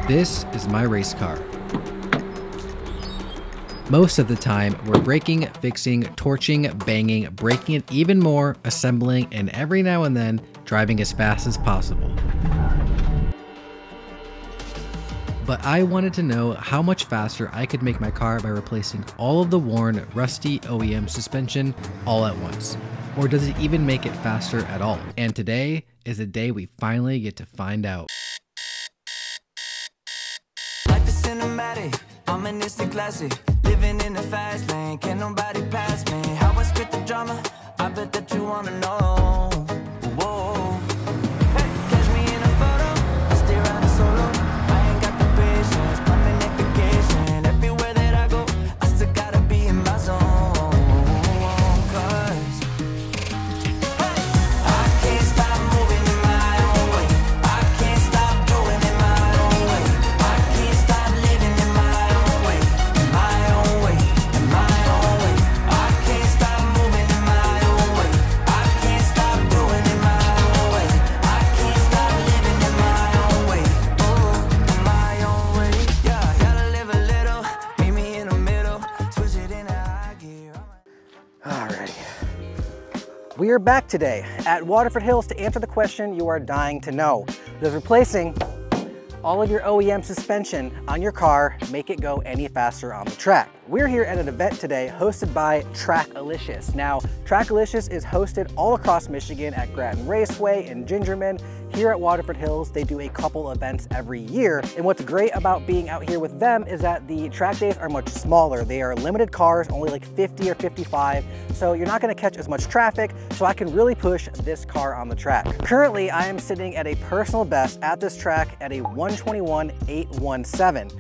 This is my race car. Most of the time, we're braking, fixing, torching, banging, braking it even more, assembling, and every now and then, driving as fast as possible. But I wanted to know how much faster I could make my car by replacing all of the worn, rusty OEM suspension all at once. Or does it even make it faster at all? And today is the day we finally get to find out. Life is cinematic, ominous classic. Living in the fast lane, can't nobody pass me. How I spit the drama, I bet that you wanna know. Whoa. Hey, catch me in a photo, I stay riding solo. I ain't got the patience, permanent vacation. Everywhere that I go, I still gotta be in my zone. 'Cause hey, I can't stop moving in my own way. I can't stop doing it my own way. I can't stop living in my own way. My own way, in my own way. I can't stop moving in my own way. I can't stop doing it my own way. I can't stop living in my own way. Oh, in my own way. Yeah, gotta live a little. Meet me in the middle. Switch it in a high gear. Alrighty. We are back today at Waterford Hills to answer the question you are dying to know. Does replacing all of your OEM suspension on your car make it go any faster on the track? We're here at an event today hosted by Trackalicious. Now, Trackalicious is hosted all across Michigan at Grattan Raceway and Gingerman. Here at Waterford Hills, they do a couple events every year. And what's great about being out here with them is that the track days are much smaller. They are limited cars, only like 50 or 55. So you're not gonna catch as much traffic, so I can really push this car on the track. Currently, I am sitting at a personal best at this track at a 121.817.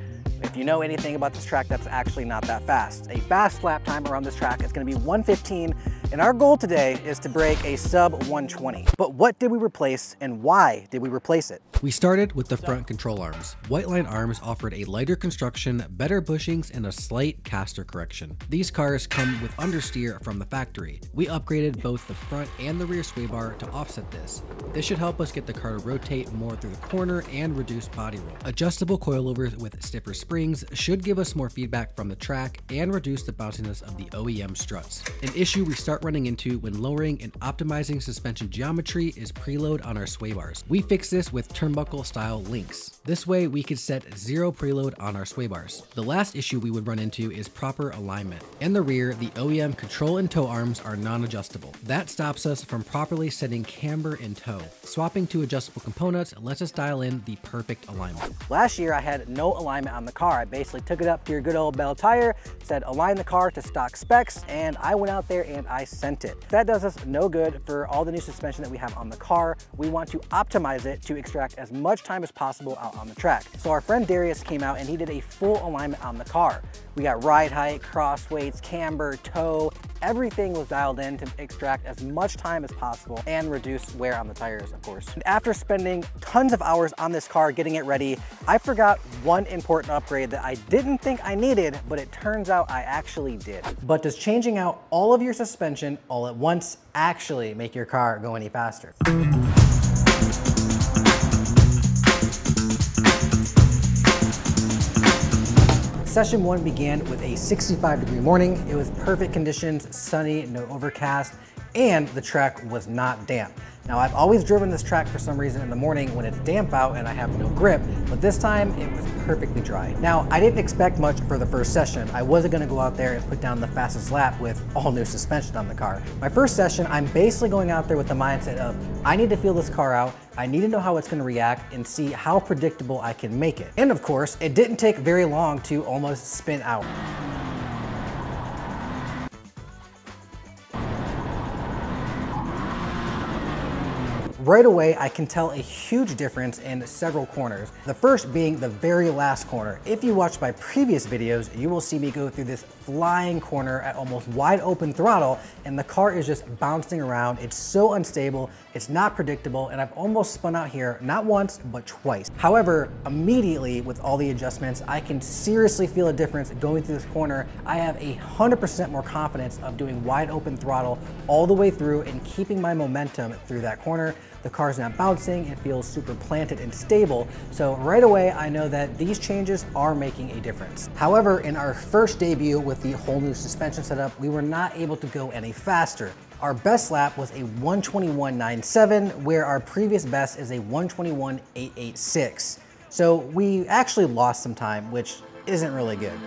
If you know anything about this track, that's actually not that fast. A fast lap time around this track is gonna be 115, and our goal today is to break a sub 120. But what did we replace and why did we replace it? We started with the front control arms. White Line Arms offered a lighter construction, better bushings, and a slight caster correction. These cars come with understeer from the factory. We upgraded both the front and the rear sway bar to offset this. This should help us get the car to rotate more through the corner and reduce body roll. Adjustable coilovers with stiffer springs should give us more feedback from the track and reduce the bounciness of the OEM struts. An issue we start running into when lowering and optimizing suspension geometry is preload on our sway bars. We fix this with turnbuckle style links. This way we could set zero preload on our sway bars. The last issue we would run into is proper alignment. In the rear, the OEM control and tow arms are non-adjustable. That stops us from properly setting camber and tow. Swapping to adjustable components lets us dial in the perfect alignment. Last year, I had no alignment on the car. I basically took it up to your good old Bell Tire, said align the car to stock specs, and I went out there and I sent it. That does us no good for all the new suspension that we have on the car. We want to optimize it to extract as much time as possible out on the track. So our friend Darius came out and he did a full alignment on the car. We got ride height, cross weights, camber, tow, everything was dialed in to extract as much time as possible and reduce wear on the tires, of course. And after spending tons of hours on this car getting it ready, I forgot one important upgrade that I didn't think I needed, but it turns out I actually did. But does changing out all of your suspension all at once actually make your car go any faster? Session 1 began with a 65-degree morning. It was perfect conditions, sunny, no overcast, and the track was not damp. Now, I've always driven this track for some reason in the morning when it's damp out and I have no grip, but this time it was perfectly dry. Now, I didn't expect much for the first session. I wasn't gonna go out there and put down the fastest lap with all new suspension on the car. My first session, I'm basically going out there with the mindset of, I need to feel this car out, I need to know how it's gonna react and see how predictable I can make it. And of course, it didn't take very long to almost spin out. Right away, I can tell a huge difference in several corners. The first being the very last corner. If you watched my previous videos, you will see me go through this flying corner at almost wide open throttle, and the car is just bouncing around. It's so unstable, it's not predictable, and I've almost spun out here, not once, but twice. However, immediately with all the adjustments, I can seriously feel a difference going through this corner. I have 100% more confidence of doing wide open throttle all the way through and keeping my momentum through that corner. The car's not bouncing, it feels super planted and stable. So right away, I know that these changes are making a difference. However, in our first debut with the whole new suspension setup, we were not able to go any faster. Our best lap was a 121.97, where our previous best is a 121.886. So we actually lost some time, which isn't really good.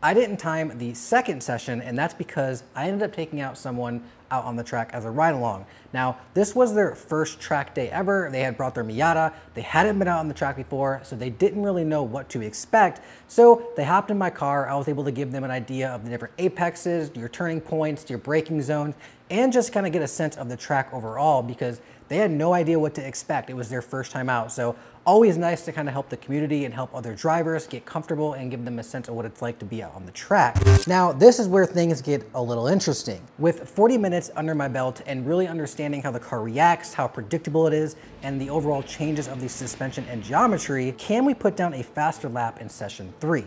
I didn't time the second session, and that's because I ended up taking out someone out on the track as a ride along. Now, this was their first track day ever. They had brought their Miata. They hadn't been out on the track before, so they didn't really know what to expect. So they hopped in my car. I was able to give them an idea of the different apexes, your turning points, your braking zones, and just kind of get a sense of the track overall, because they had no idea what to expect. It was their first time out. So always nice to kind of help the community and help other drivers get comfortable and give them a sense of what it's like to be out on the track. Now, this is where things get a little interesting. With 40 minutes under my belt and really understanding how the car reacts, how predictable it is, and the overall changes of the suspension and geometry, can we put down a faster lap in session 3?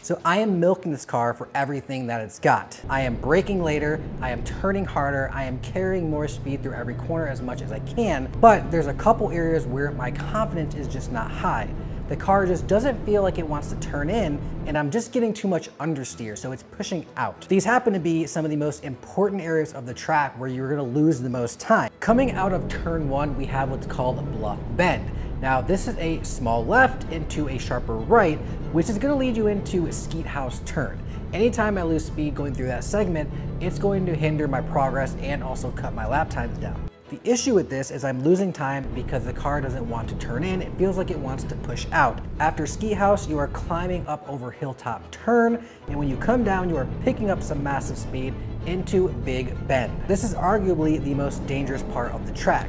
So I am milking this car for everything that it's got. I am braking later, I am turning harder, I am carrying more speed through every corner as much as I can, but there's a couple areas where my confidence is just not high. The car just doesn't feel like it wants to turn in, and I'm just getting too much understeer, so it's pushing out. These happen to be some of the most important areas of the track where you're gonna lose the most time. Coming out of turn 1, we have what's called Bluff Bend. Now, this is a small left into a sharper right, which is gonna lead you into a Skeet House turn. Anytime I lose speed going through that segment, it's going to hinder my progress and also cut my lap times down. The issue with this is I'm losing time because the car doesn't want to turn in. It feels like it wants to push out. After Skeet House, you are climbing up over Hilltop Turn, and when you come down, you are picking up some massive speed into Big Bend. This is arguably the most dangerous part of the track.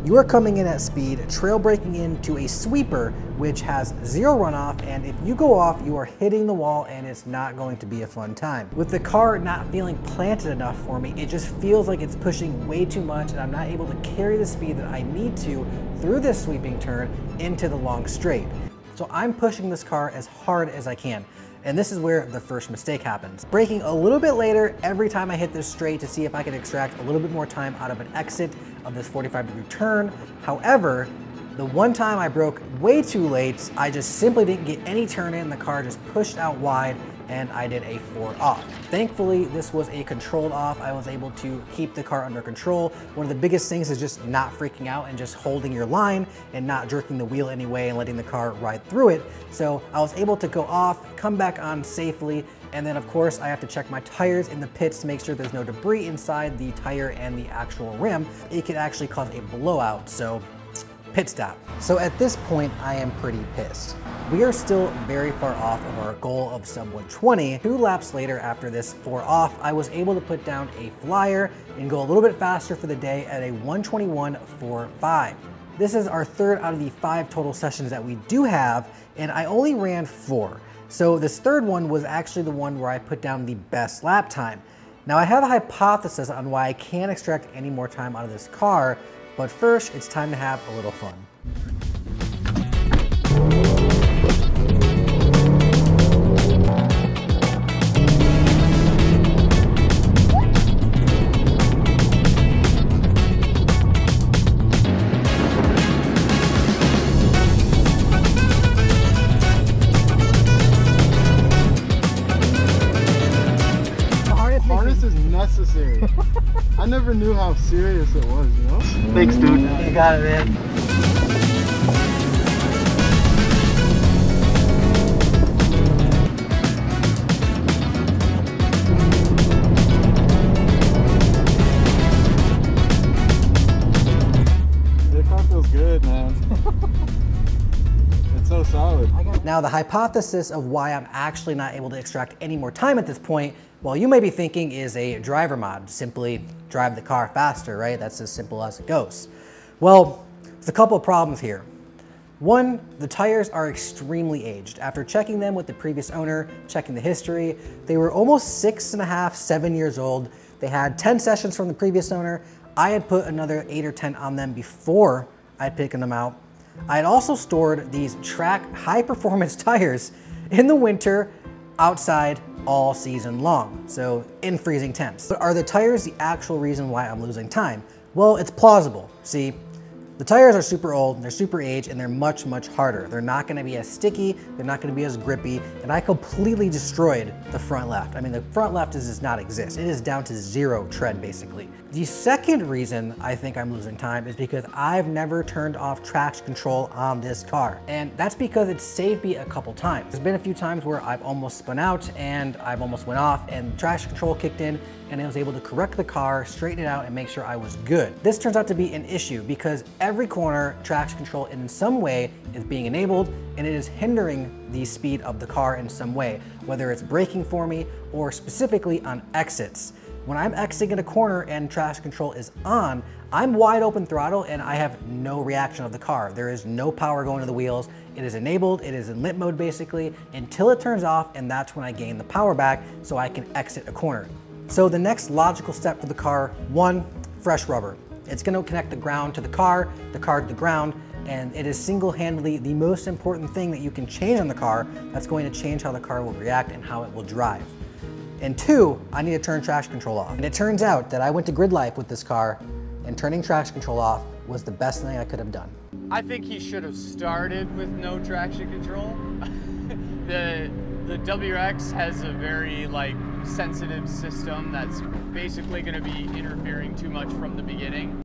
You are coming in at speed, trail braking into a sweeper, which has zero runoff, and if you go off, you are hitting the wall and it's not going to be a fun time. With the car not feeling planted enough for me, it just feels like it's pushing way too much and I'm not able to carry the speed that I need to through this sweeping turn into the long straight. So I'm pushing this car as hard as I can. And this is where the first mistake happens. Braking a little bit later every time I hit this straight to see if I can extract a little bit more time out of an exit of this 45-degree turn. However, the one time I broke way too late, I just simply didn't get any turn in. The car just pushed out wide and I did a 4 off. Thankfully, this was a controlled off. I was able to keep the car under control. One of the biggest things is just not freaking out and just holding your line and not jerking the wheel anyway and letting the car ride through it. So I was able to go off, come back on safely, and then of course I have to check my tires in the pits to make sure there's no debris inside the tire and the actual rim. It could actually cause a blowout, so pit stop. So at this point, I am pretty pissed. We are still very far off of our goal of sub 120. 2 laps later after this 4 off, I was able to put down a flyer and go a little bit faster for the day at a 121.45. This is our 3rd out of the 5 total sessions that we do have, and I only ran 4. So this 3rd one was actually the one where I put down the best lap time. Now I have a hypothesis on why I can't extract any more time out of this car, but first it's time to have a little fun. Harness is necessary. I never knew how serious it was, you know? Thanks, dude. You got it, man. This car feels good, man. It's so solid. Now, the hypothesis of why I'm actually not able to extract any more time at this point, well, you may be thinking is a driver mod. Simply drive the car faster, right? That's as simple as it goes. Well, there's a couple of problems here. One, the tires are extremely aged. After checking them with the previous owner, checking the history, they were almost 6.5, 7 years old. They had 10 sessions from the previous owner. I had put another 8 or 10 on them before I'd taken them out. I had also stored these track high performance tires in the winter outside all season long, so in freezing temps. But are the tires the actual reason why I'm losing time? Well, it's plausible. See, the tires are super old, they're super aged, and they're much, much harder. They're not gonna be as sticky, they're not gonna be as grippy, and I completely destroyed the front left. I mean, the front left does not exist. It is down to 0 tread, basically. The second reason I think I'm losing time is because I've never turned off traction control on this car. And that's because it saved me a couple times. There's been a few times where I've almost spun out and I've almost went off and traction control kicked in, and I was able to correct the car, straighten it out, and make sure I was good. This turns out to be an issue because every corner, traction control in some way is being enabled, and it is hindering the speed of the car in some way, whether it's braking for me or specifically on exits. When I'm exiting a corner and traction control is on, I'm wide open throttle and I have no reaction of the car. There is no power going to the wheels. It is enabled, it is in lit mode basically, until it turns off, and that's when I gain the power back so I can exit a corner. So the next logical step for the car, 1, fresh rubber. It's gonna connect the ground to the car to the ground, and it is single-handedly the most important thing that you can change on the car that's going to change how the car will react and how it will drive. And 2, I need to turn traction control off. And it turns out that I went to grid life with this car, and turning traction control off was the best thing I could have done. I think he should have started with no traction control. The WRX has a very sensitive system that's basically going to be interfering too much from the beginning.